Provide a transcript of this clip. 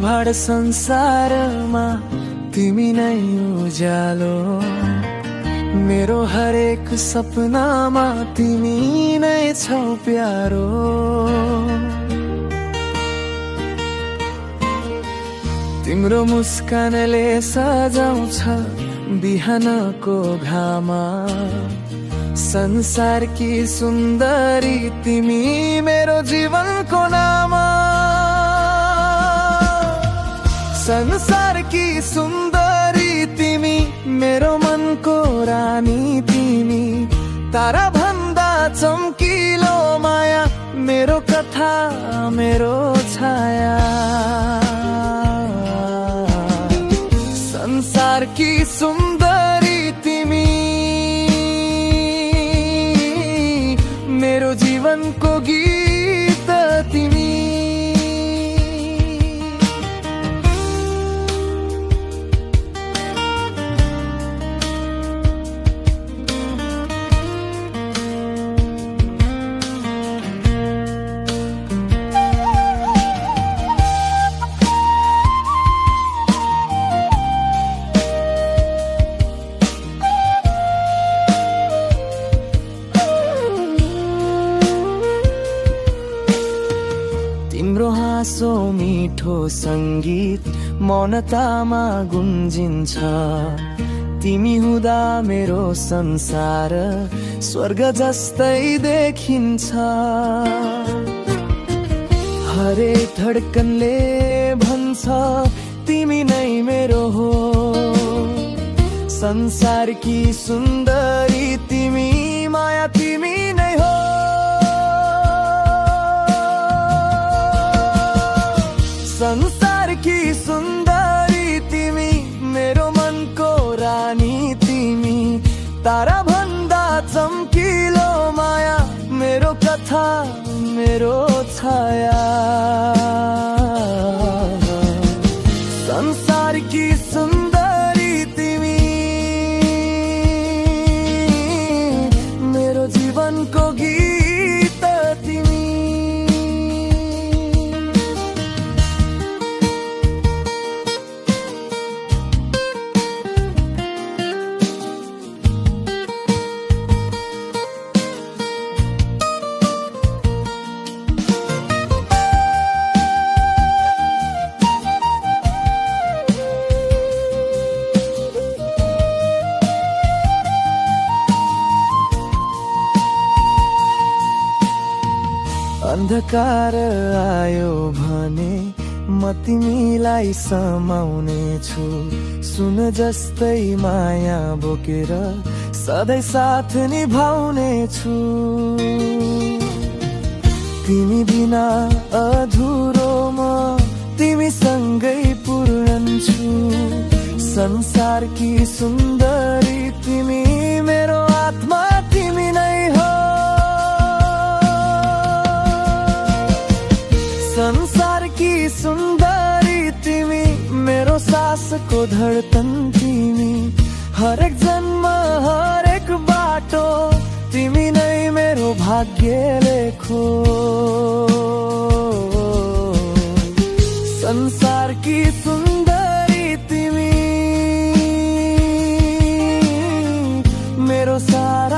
भीडभाड संसारमा तिमी नै उज्यालो, मेरो हरेक सपनामा तिमी नै छौ प्यारो। तिम्रो मुस्कानले सजाउँछ बिहानको घामा, संसारकी सुन्दरी तिमी मेरो जीवनको नामा। संसारकी सुन्दरी तिमी मेरो मनको रानी तिमी, तारा भन्दा चम्किलो माया मेरो कथा मेरो छाया। संसारकी सुन्दरी तिमी मेरो जीवनको गीत तिमी। तिम्रो हाँसो मिठो संगीत मौनतामा गुन्जिन्छ, तिमी हुँदा मेरो संसार स्वर्ग जस्तै देखिन्छ। हरेक धड्कनले भन्छ तिमी नै मेरो हो, संसारकी सुन्दरी तिमी माया तिमी नै हो। संसारकी सुन्दरी तिमी मेरो मनको रानी तिमी, तारा भन्दा चम्किलो माया मेरो कथा मेरो छाया। संसारकी सुन्दरी तिमी मेरो जीवनको गीत तिमी। अन्धकार आयो भने म तिमीलाई समाउने छु, सुन जस्तै माया बोकेर सधैँ साथ निभाउने छु। तिमी बिना अधुरो म तिमीसँगै पूर्ण छु, संसारकी सुन्दरी तिमी मेरो आत्मा तिमी नै हो। संसारकी सुन्दरी तिमी मेरो सासको धडकन तिमी, हरेक जन्म हरेक बाटो तिमी नै मेरो भाग्य लेखो। संसारकी सुन्दरी तिमी मेरो सारा